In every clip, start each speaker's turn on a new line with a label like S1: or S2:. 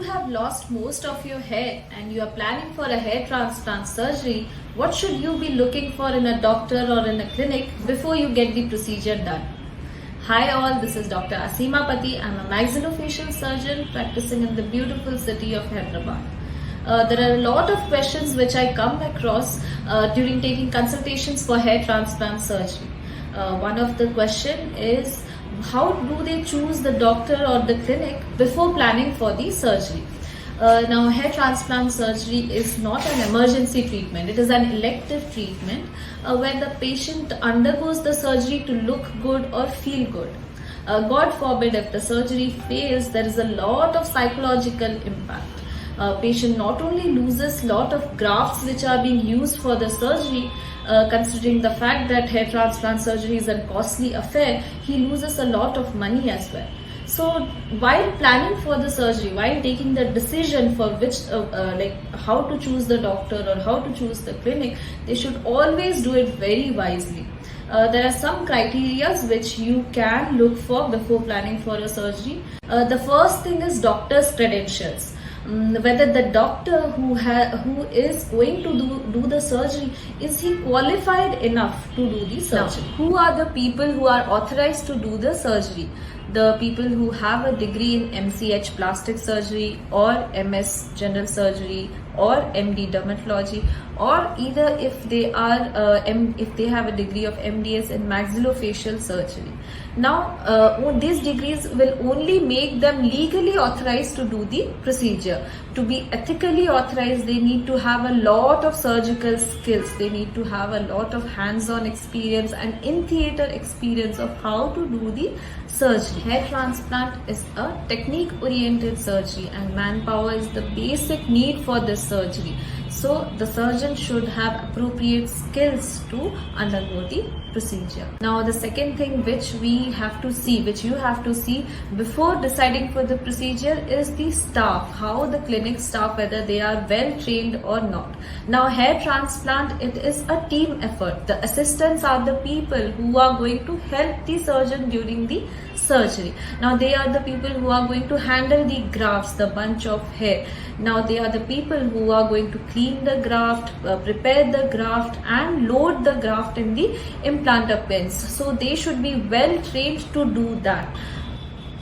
S1: have lost most of your hair and you are planning for a hair transplant surgery, what should you be looking for in a doctor or in a clinic before you get the procedure done? Hi all, this is Dr. Asima Pati. I'm a maxillofacial surgeon practicing in the beautiful city of Hyderabad. There are a lot of questions which I come across during taking consultations for hair transplant surgery. One of the question is, how do they choose the doctor or the clinic before planning for the surgery? Now, hair transplant surgery is not an emergency treatment. It is an elective treatment where the patient undergoes the surgery to look good or feel good. God forbid, if the surgery fails, there is a lot of psychological impact. Patient not only loses lot of grafts which are being used for the surgery, considering the fact that hair transplant surgery is a costly affair, he loses a lot of money as well. So while planning for the surgery, while taking the decision for which how to choose the doctor or how to choose the clinic, they should always do it very wisely. There are some criteria which you can look for before planning for a surgery. The first thing is doctor's credentials. Whether the doctor who is going to do the surgery, is he qualified enough to do the surgery? Now, who are the people who are authorized to do the surgery? The people who have a degree in MCH plastic surgery or MS general surgery or MD dermatology, or either if they are if they have a degree of MDS in maxillofacial surgery. Now these degrees will only make them legally authorized to do the procedure. To be ethically authorized, they need to have a lot of surgical skills, they need to have a lot of hands-on experience and in-theater experience of how to do the surgery. Hair transplant is a technique-oriented surgery and manpower is the basic need for this surgery. So the surgeon should have appropriate skills to undergo the procedure. Now the second thing which we have to see, which you have to see before deciding for the procedure, is the staff, how the clinic staff, whether they are well trained or not. Now hair transplant, it is a team effort. The assistants are the people who are going to help the surgeon during the surgery. Now they are the people who are going to handle the grafts, the bunch of hair. Now they are the people who are going to clean the graft, prepare the graft and load the graft in the implanter pins. So they should be well trained to do that.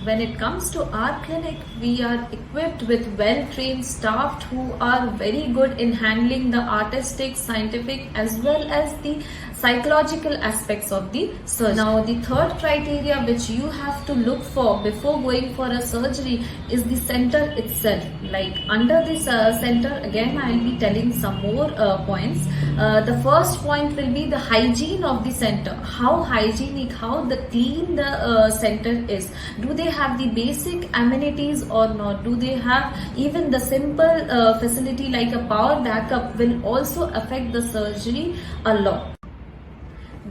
S1: When it comes to our clinic, we are equipped with well-trained staff who are very good in handling the artistic, scientific as well as the psychological aspects of the surgery. Now the third criteria which you have to look for before going for a surgery is the center itself. Like under this center, again I will be telling some more points. The first point will be the hygiene of the center. How hygienic, how the clean the center is. Do they have the basic amenities or not? Do they have even the simple facility like a power backup will also affect the surgery a lot.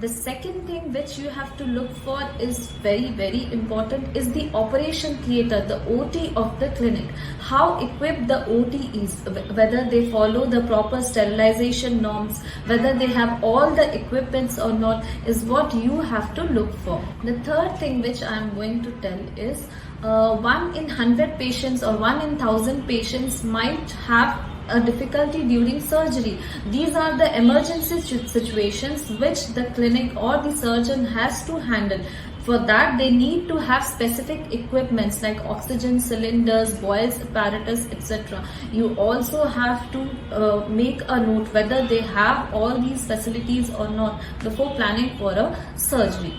S1: The second thing which you have to look for is very important, is the operation theatre, the OT of the clinic. How equipped the OT is, whether they follow the proper sterilization norms, whether they have all the equipments or not, is what you have to look for. The third thing which I am going to tell is 1 in 100 patients or 1 in 1000 patients might have a difficulty during surgery. These are the emergency situations which the clinic or the surgeon has to handle. For that, they need to have specific equipments like oxygen cylinders, Boyle's apparatus, etc. You also have to make a note whether they have all these facilities or not before planning for a surgery.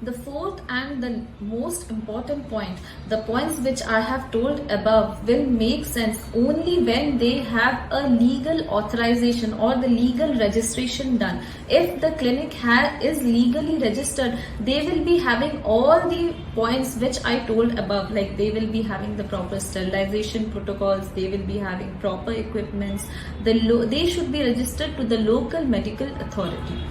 S1: The fourth and the most important point, the points which I have told above will make sense only when they have a legal authorization or the legal registration done. If the clinic is legally registered, they will be having all the points which I told above, like they will be having the proper sterilization protocols, they will be having proper equipments, they should be registered to the local medical authority.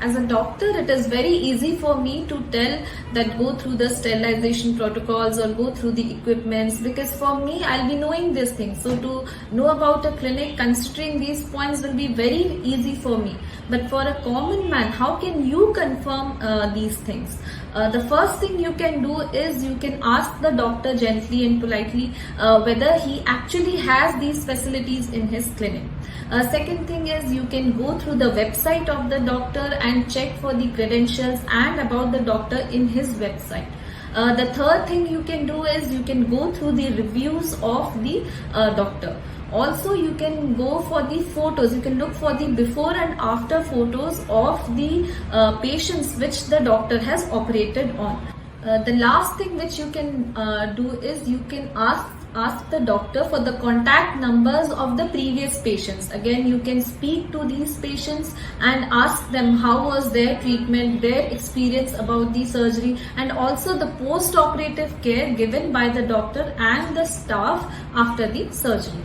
S1: As a doctor, it is very easy for me to tell that go through the sterilization protocols or go through the equipments, because for me, I'll be knowing these things. So to know about a clinic, considering these points will be very easy for me. But for a common man, how can you confirm these things? The first thing you can do is you can ask the doctor gently and politely whether he actually has these facilities in his clinic. Second thing is you can go through the website of the doctor and check for the credentials and about the doctor in his website. The third thing you can do is you can go through the reviews of the doctor. Also, you can go for the photos. You can look for the before and after photos of the patients which the doctor has operated on. The last thing which you can do is you can ask the doctor for the contact numbers of the previous patients. Again, you can speak to these patients and ask them how was their treatment, their experience about the surgery, and also the post-operative care given by the doctor and the staff after the surgery.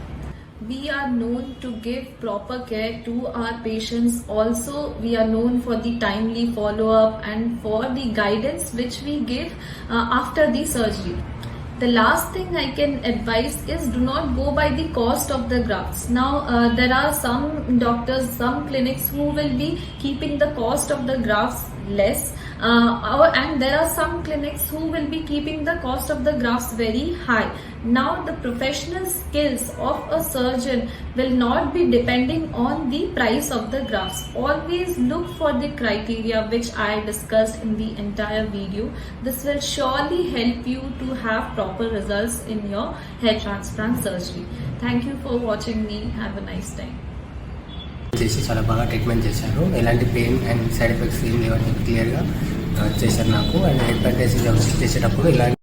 S1: We are known to give proper care to our patients. Also, we are known for the timely follow-up and for the guidance which we give after the surgery. The last thing I can advise is do not go by the cost of the grafts. Now, there are some doctors, some clinics who will be keeping the cost of the grafts less. And there are some clinics who will be keeping the cost of the grafts very high. Now, the professional skills of a surgeon will not be depending on the price of the grafts. Always look for the criteria which I discussed in the entire video. This will surely help you to have proper results in your hair transplant surgery. Thank you for watching me. Have a nice time.
S2: చేసి చాలా బాగా treatment చేశారు. ఎలాంటి pain and side effects ఏం లేవని క్లియర్గా చేశారు నాకు. అండ్ హెడ్ ప్యాక్ చేసేటప్పుడు ఇలాంటి